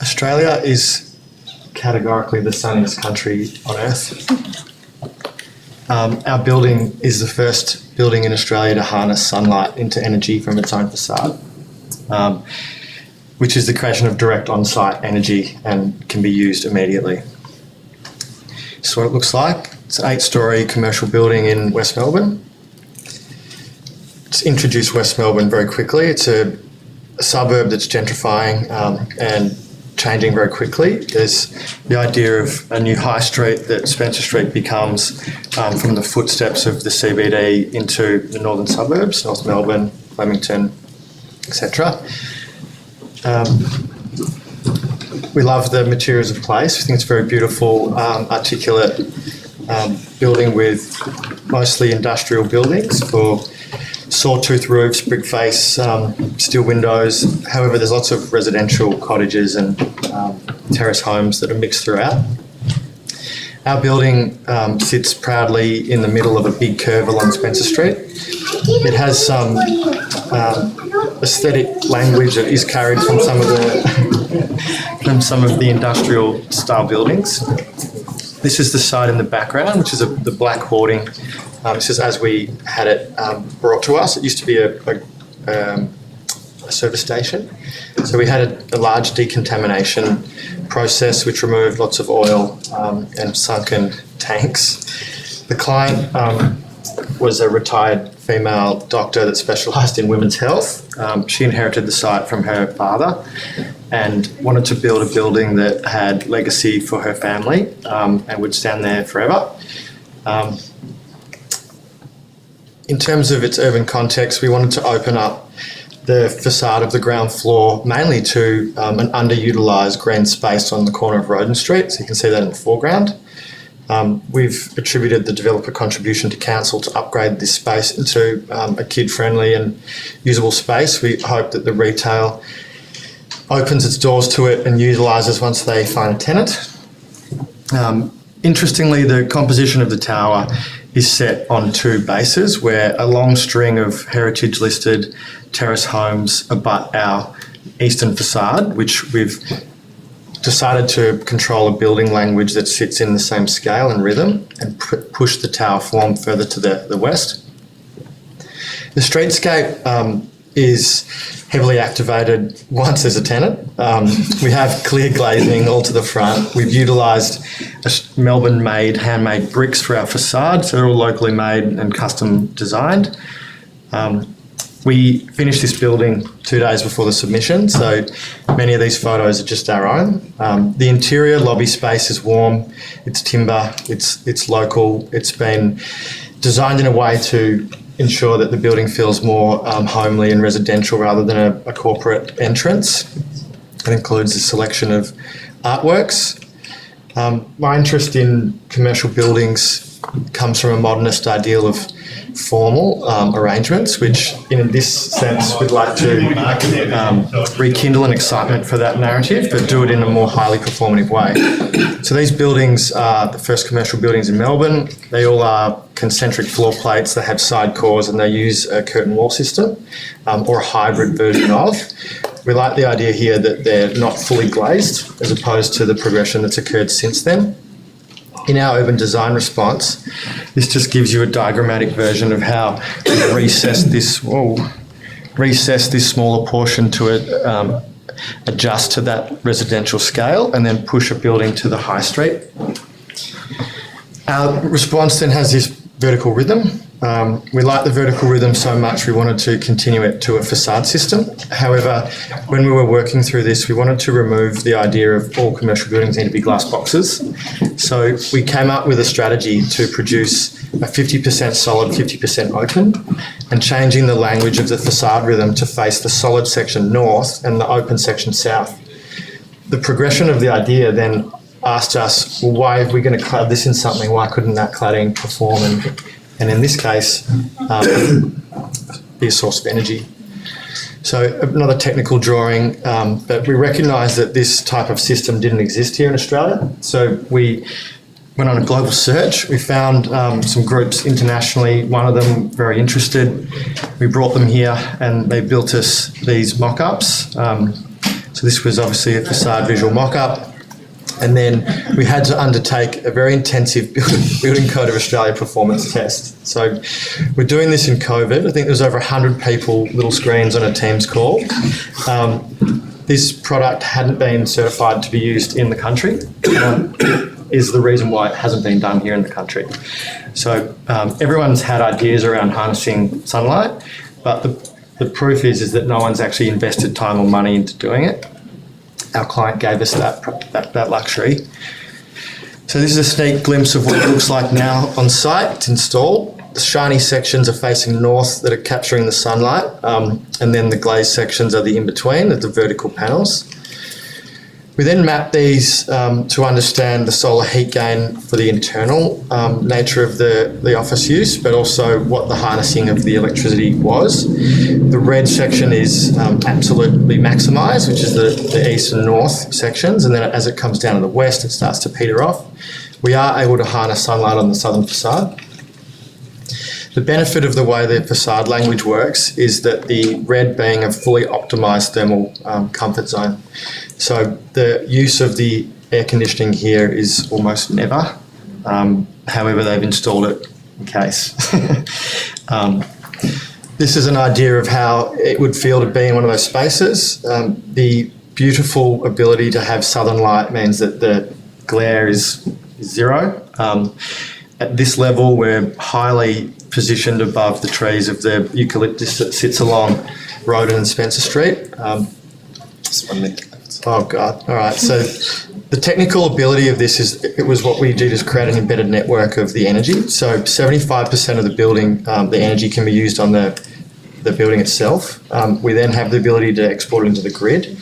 Australia is categorically the sunniest country on earth. Our building is the first building in Australia to harness sunlight into energy from its own facade, which is the creation of direct on-site energy and can be used immediately. This is what it looks like. It's an 8-storey commercial building in West Melbourne. It's introduced West Melbourne very quickly. It's a suburb that's gentrifying and changing very quickly. There's the idea of a new high street that Spencer Street becomes from the footsteps of the CBD into the northern suburbs, North Melbourne, Flemington, etc. We love the materials of place. We think it's a very beautiful, articulate building with mostly industrial buildings for sawtooth roofs, brick face, steel windows. However, there's lots of residential cottages and terrace homes that are mixed throughout. Our building sits proudly in the middle of a big curve along Spencer Street. It has some aesthetic language that is carried from some of the industrial style buildings. This is the site in the background, which is the black hoarding. This is as we had it brought to us. It used to be a service station. So we had a large decontamination process which removed lots of oil and sunken tanks. The client was a retired female doctor that specialised in women's health. She inherited the site from her father and wanted to build a building that had legacy for her family and would stand there forever. In terms of its urban context, we wanted to open up the facade of the ground floor mainly to an underutilised green space on the corner of Roden Street, so you can see that in the foreground. We've attributed the developer contribution to council to upgrade this space into a kid-friendly and usable space. We hope that the retail opens its doors to it and utilises once they find a tenant. Interestingly, the composition of the tower is set on 2 bases where a long string of heritage-listed terrace homes abut our eastern facade, which we've decided to control a building language that sits in the same scale and rhythm and push the tower form further to the west. The streetscape is heavily activated once there's a tenant. We have clear glazing all to the front. We've utilised Melbourne-made, handmade bricks for our facade, so they're all locally made and custom designed. We finished this building 2 days before the submission, so many of these photos are just our own. The interior lobby space is warm, it's timber, it's local, it's been designed in a way to ensure that the building feels more homely and residential rather than a corporate entrance. It includes a selection of artworks. My interest in commercial buildings comes from a modernist ideal of formal arrangements, which in this sense we'd like to rekindle an excitement for that narrative, but do it in a more highly performative way. So these buildings are the first commercial buildings in Melbourne. They all are concentric floor plates. They have side cores and they use a curtain wall system or a hybrid version of. We like the idea here that they're not fully glazed as opposed to the progression that's occurred since then. In our urban design response, this just gives you a diagrammatic version of how we recess this smaller portion to adjust to that residential scale and then push a building to the high street. Our response then has this vertical rhythm. We like the vertical rhythm so much we wanted to continue it to a facade system. However, when we were working through this, we wanted to remove the idea of all commercial buildings need to be glass boxes. So we came up with a strategy to produce a 50% solid, 50% open, and changing the language of the facade rhythm to face the solid section north and the open section south. The progression of the idea then asked us, well, why are we going to clad this in something? Why couldn't that cladding perform and in this case, be a source of energy? So another technical drawing, but we recognised that this type of system didn't exist here in Australia. So we went on a global search. We found some groups internationally, one of them very interested. We brought them here and they built us these mock-ups. So this was obviously a facade visual mock-up. And then we had to undertake a very intensive Building Code of Australia performance test. So we're doing this in COVID. I think there was over 100 people, little screens on a Teams call. This product hadn't been certified to be used in the country, is the reason why it hasn't been done here in the country. So everyone's had ideas around harnessing sunlight, but the proof is that no one's actually invested time or money into doing it. Our client gave us that luxury. So this is a sneak glimpse of what it looks like now on site. It's installed. The shiny sections are facing north that are capturing the sunlight, and then the glazed sections are the in-between, the vertical panels. We then map these to understand the solar heat gain for the internal nature of the office use, but also what the harnessing of the electricity was. The red section is absolutely maximised, which is the east and north sections, and then as it comes down to the west, it starts to peter off. We are able to harness sunlight on the southern facade. The benefit of the way the facade language works is that the red being a fully optimised thermal comfort zone. So the use of the air conditioning here is almost never. However, they've installed it in case. This is an idea of how it would feel to be in one of those spaces. The beautiful ability to have southern light means that the glare is zero. At this level, we're highly positioned above the trees of the eucalyptus that sits along Roden and Spencer Street. Oh God! All right. So the technical ability of this is it was what we did is create an embedded network of the energy. So 75% of the building, the energy can be used on the building itself. We then have the ability to export it into the grid.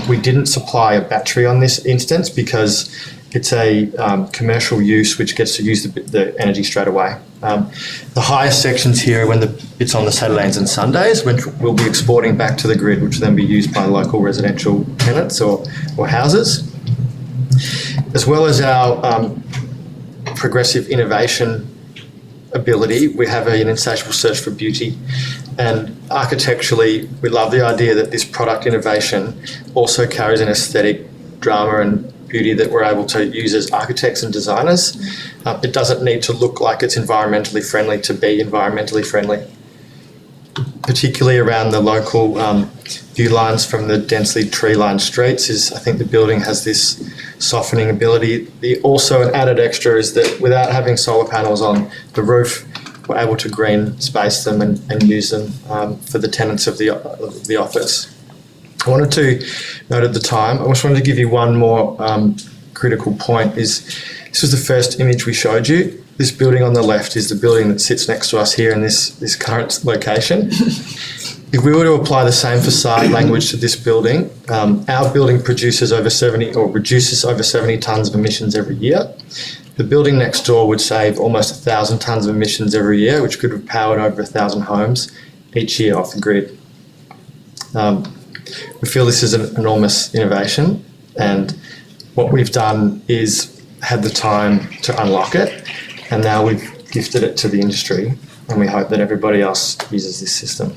We didn't supply a battery on this instance because it's a commercial use which gets to use the energy straight away. The highest sections here are when it's on the Saturdays and Sundays, which we'll be exporting back to the grid, which will then be used by local residential tenants or houses. As well as our progressive innovation ability, we have an insatiable search for beauty. And architecturally, we love the idea that this product innovation also carries an aesthetic drama and beauty that we're able to use as architects and designers. It doesn't need to look like it's environmentally friendly to be environmentally friendly, particularly around the local view lines from the densely tree-lined streets. I think the building has this softening ability. Also an added extra is that without having solar panels on the roof, we're able to green space them and use them for the tenants of the office. I wanted to note at the time, I just wanted to give you one more critical point is this was the first image we showed you. This building on the left is the building that sits next to us here in this current location. If we were to apply the same facade language to this building, our building produces over 70 or reduces over 70 tonnes of emissions every year. The building next door would save almost 1,000 tonnes of emissions every year, which could have powered over 1,000 homes each year off the grid. We feel this is an enormous innovation, and what we've done is had the time to unlock it, and now we've gifted it to the industry, and we hope that everybody else uses this system.